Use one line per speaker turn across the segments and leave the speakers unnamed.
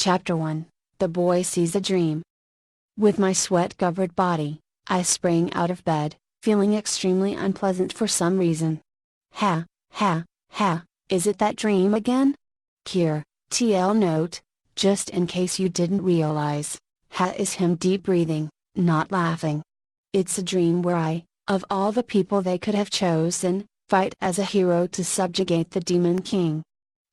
Chapter 1. The Boy Sees a Dream. With my sweat-covered body, I sprang out of bed, feeling extremely unpleasant for some reason. Ha, is it that dream again? Here, TL note, just in case you didn't realize, ha is him deep breathing, not laughing. It's a dream where I, of all the people they could have chosen, fight as a hero to subjugate the Demon King.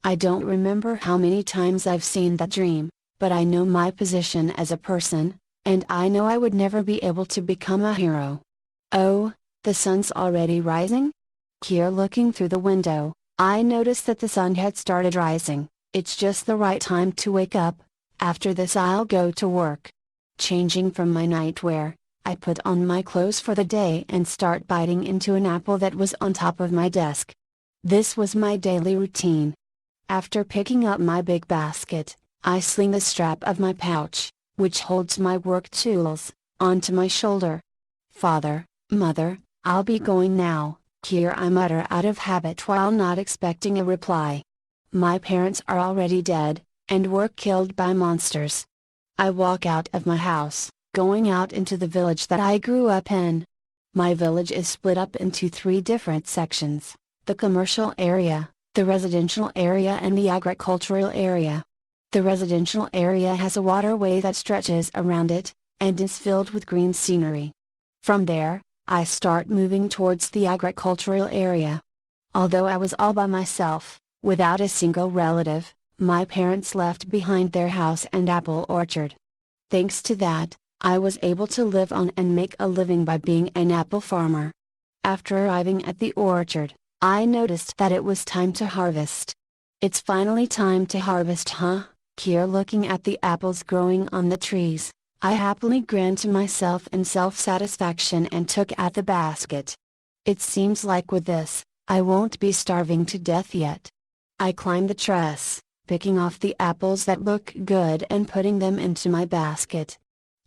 I don't remember how many times I've seen that dream, but I know my position as a person, and I know I would never be able to become a hero. Oh, the sun's already rising? Here, looking through the window, I noticed that the sun had started rising. It's just the right time to wake up. After this I'll go to work. Changing from my nightwear, I put on my clothes for the day and start biting into an apple that was on top of my desk. This was my daily routine. After picking up my big basket, I sling the strap of my pouch, which holds my work tools, onto my shoulder. Father, Mother, I'll be going now, here I mutter out of habit while not expecting a reply. My parents are already dead, and were killed by monsters. I walk out of my house, going out into the village that I grew up in. My village is split up into 3 different sections: the commercial area, the residential area and the agricultural area. The residential area has a waterway that stretches around it, and is filled with green scenery. From there, I start moving towards the agricultural area. Although I was all by myself, without a single relative, my parents left behind their house and apple orchard. Thanks to that, I was able to live on and make a living by being an apple farmer. After arriving at the orchard, I noticed that it was time to harvest. It's finally time to harvest, huh? Here, looking at the apples growing on the trees, I happily grinned to myself in self-satisfaction and took out the basket. It seems like with this, I won't be starving to death yet. I climb the truss, picking off the apples that look good and putting them into my basket.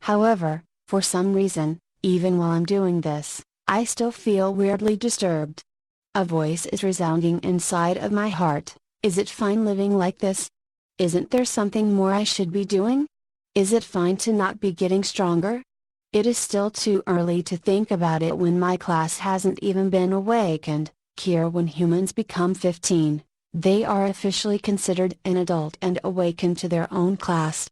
However, for some reason, even while I'm doing this, I still feel weirdly disturbed. A voice is resounding inside of my heart. Is it fine living like this? Isn't there something more I should be doing? Is it fine to not be getting stronger? It is still too early to think about it when my class hasn't even been awakened. Here, when humans become 15, they are officially considered an adult and awakened to their own class.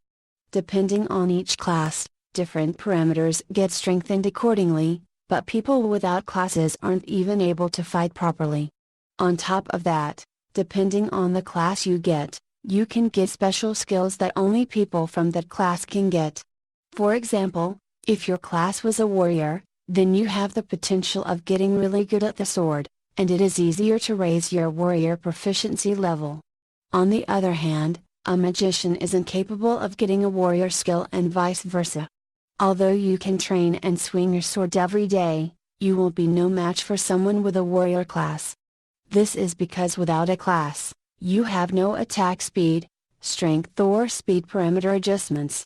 Depending on each class, different parameters get strengthened accordingly, but people without classes aren't even able to fight properly. On top of that, depending on the class you can get special skills that only people from that class can get. For example, if your class was a warrior, then you have the potential of getting really good at the sword, and it is easier to raise your warrior proficiency level. On the other hand, a magician is incapable of getting a warrior skill and vice versa. Although you can train and swing your sword every day, you will be no match for someone with a warrior class. This is because without a class, you have no attack speed, strength or speed parameter adjustments.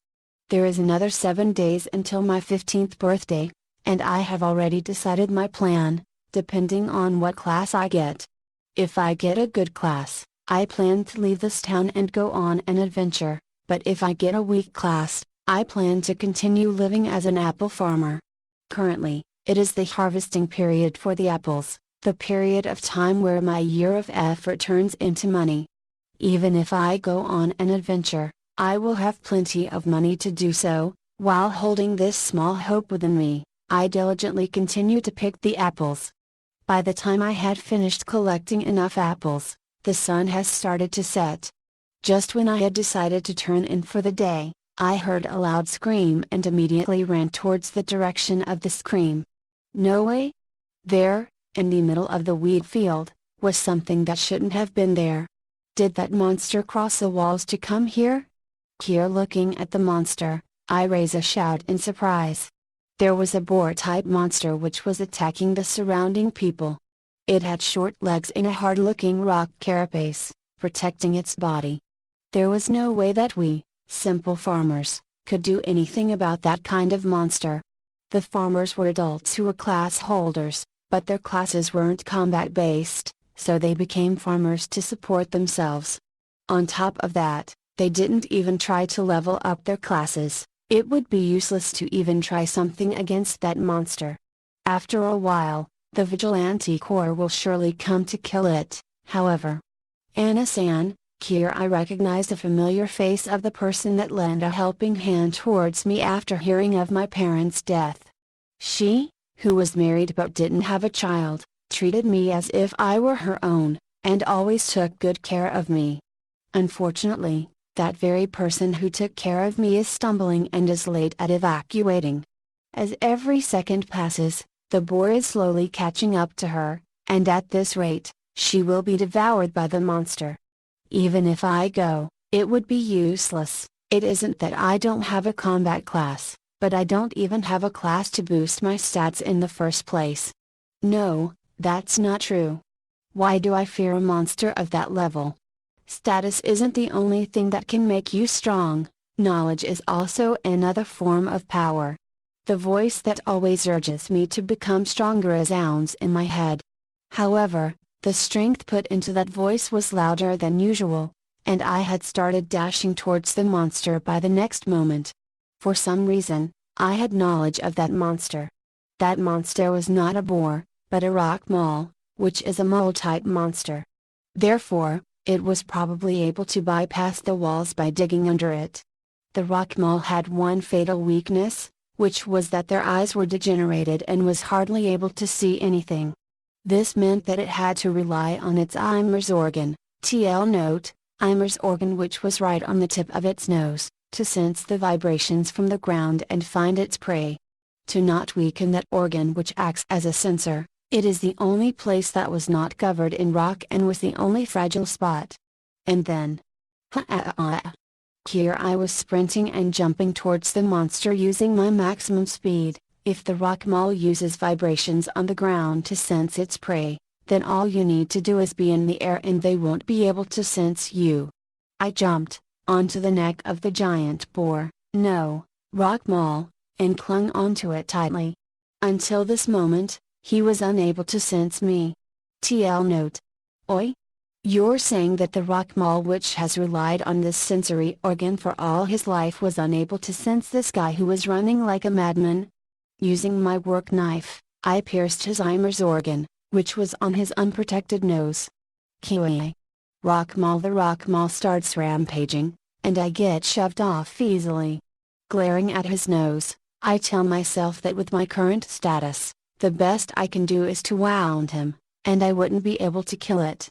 There is another 7 days until my 15th birthday, and I have already decided my plan, depending on what class I get. If I get a good class, I plan to leave this town and go on an adventure, but if I get a weak class, I plan to continue living as an apple farmer. Currently, it is the harvesting period for the apples, the period of time where my year of effort turns into money. Even if I go on an adventure, I will have plenty of money to do so. While holding this small hope within me, I diligently continue to pick the apples. By the time I had finished collecting enough apples, the sun has started to set. Just when I had decided to turn in for the day, I heard a loud scream and immediately ran towards the direction of the scream. No way! There, in the middle of the wheat field, was something that shouldn't have been there. Did that monster cross the walls to come here? Here, looking at the monster, I raise a shout in surprise. There was a boar-type monster which was attacking the surrounding people. It had short legs and a hard-looking rock carapace, protecting its body. There was no way that we, simple farmers, could do anything about that kind of monster. The farmers were adults who were class holders, but their classes weren't combat-based, so they became farmers to support themselves. On top of that, They didn't even try to level up their classes. It would be useless to even try something against that monster. After a while, the vigilante corps will surely come to kill it, however. Anna-san, here I recognized the familiar face of the person that lent a helping hand towards me after hearing of my parents' death. She, who was married but didn't have a child, treated me as if I were her own, and always took good care of me. Unfortunately, that very person who took care of me is stumbling and is late at evacuating. As every second passes, the boar is slowly catching up to her, and at this rate, she will be devoured by the monster. Even if I go, it would be useless. It isn't that I don't have a combat class, but I don't even have a class to boost my stats in the first place. No, that's not true. Why do I fear a monster of that level? Status isn't the only thing that can make you strong, knowledge is also another form of power. The voice that always urges me to become stronger resounds in my head. However, the strength put into that voice was louder than usual, and I had started dashing towards the monster by the next moment. For some reason, I had knowledge of that monster. That monster was not a boar, but a rock mole, which is a mole-type monster. Therefore, it was probably able to bypass the walls by digging under it. The rock mole had one fatal weakness, which was that their eyes were degenerated and was hardly able to see anything. This meant that it had to rely on its Eimer's organ, TL note, Eimer's organ, which was right on the tip of its nose, to sense the vibrations from the ground and find its prey. To not weaken that organ which acts as a sensor, it is the only place that was not covered in rock and was the only fragile spot. And then, here I was sprinting and jumping towards the monster using my maximum speed. If the rock mole uses vibrations on the ground to sense its prey, then all you need to do is be in the air and they won't be able to sense you. I jumped onto the neck of the giant boar, rock mole, and clung onto it tightly. Until this moment, he was unable to sense me. TL note. Oi? You're saying that the rock mole, which has relied on this sensory organ for all his life, was unable to sense this guy who was running like a madman? Using my work knife, I pierced his Eimer's organ, which was on his unprotected nose. Kiwi. Rock mole. The rock mole starts rampaging, and I get shoved off easily. Glaring at his nose, I tell myself that with my current status, the best I can do is to wound him, and I wouldn't be able to kill it.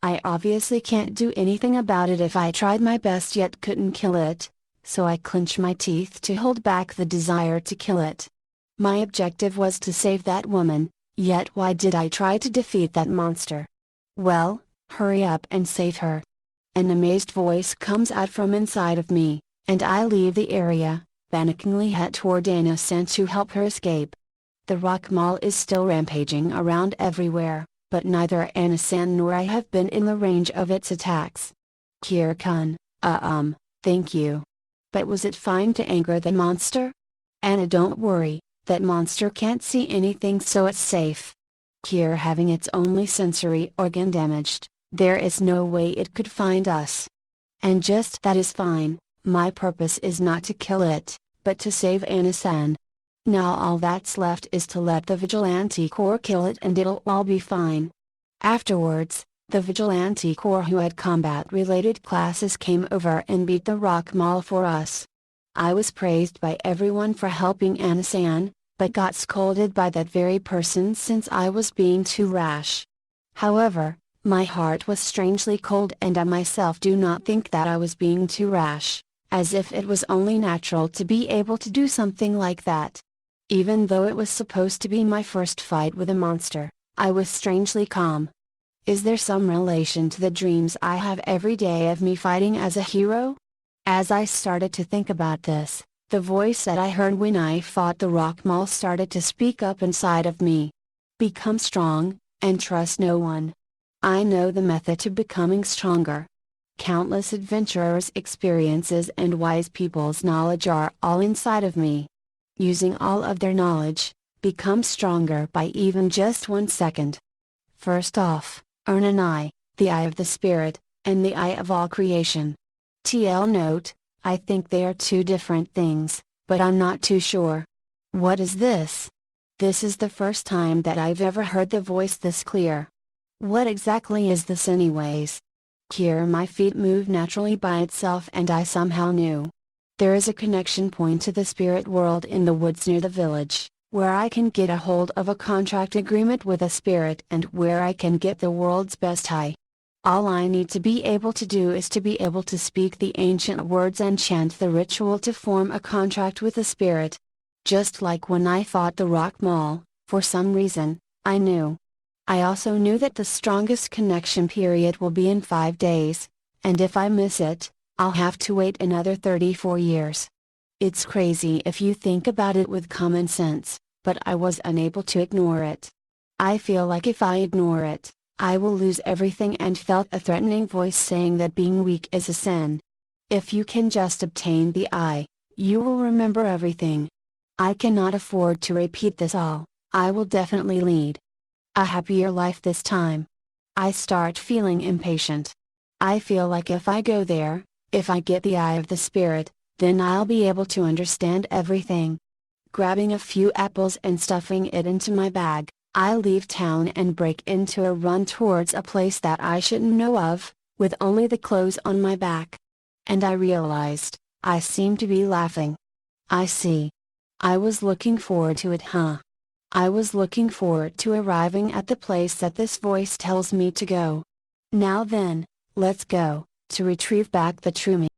I obviously can't do anything about it if I tried my best yet couldn't kill it, so I clench my teeth to hold back the desire to kill it. My objective was to save that woman, yet why did I try to defeat that monster? Well, hurry up and save her. An amazed voice comes out from inside of me, and I leave the area, panickingly head toward Anna-san to help her escape. The rock mole is still rampaging around everywhere, but neither Anna-san nor I have been in the range of its attacks. Kira-kun, thank you. But was it fine to anger the monster? Anna, don't worry, that monster can't see anything, so it's safe. Kira, having its only sensory organ damaged, there is no way it could find us. And just that is fine, my purpose is not to kill it, but to save Anna-san. Now all that's left is to let the vigilante corps kill it and it'll all be fine. Afterwards, the vigilante corps who had combat-related classes came over and beat the rock mole for us. I was praised by everyone for helping Anna-san, but got scolded by that very person since I was being too rash. However, my heart was strangely cold and I myself do not think that I was being too rash, as if it was only natural to be able to do something like that. Even though it was supposed to be my first fight with a monster, I was strangely calm. Is there some relation to the dreams I have every day of me fighting as a hero? As I started to think about this, the voice that I heard when I fought the rock mole started to speak up inside of me. Become strong, and trust no one. I know the method to becoming stronger. Countless adventurers' experiences and wise people's knowledge are all inside of me. Using all of their knowledge, become stronger by even just 1 second. First off, earn an eye, the eye of the spirit, and the eye of all creation. TL note, I think they are two different things, but I'm not too sure. What is this? This is the first time that I've ever heard the voice this clear. What exactly is this anyways? Here my feet move naturally by itself and I somehow knew. There is a connection point to the spirit world in the woods near the village, where I can get a hold of a contract agreement with a spirit and where I can get the world's best high. All I need to be able to do is to be able to speak the ancient words and chant the ritual to form a contract with a spirit. Just like when I fought the rock mall, for some reason, I knew. I also knew that the strongest connection period will be in 5 days, and if I miss it, I'll have to wait another 34 years. It's crazy if you think about it with common sense, but I was unable to ignore it. I feel like if I ignore it, I will lose everything and felt a threatening voice saying that being weak is a sin. If you can just obtain the eye, you will remember everything. I cannot afford to repeat this all, I will definitely lead a happier life this time. I start feeling impatient. I feel like if I go there, if I get the eye of the spirit, then I'll be able to understand everything. Grabbing a few apples and stuffing it into my bag, I leave town and break into a run towards a place that I shouldn't know of, with only the clothes on my back. And I realized, I seem to be laughing. I see. I was looking forward to it, huh? I was looking forward to arriving at the place that this voice tells me to go. Now then, let's go, to retrieve back the true me.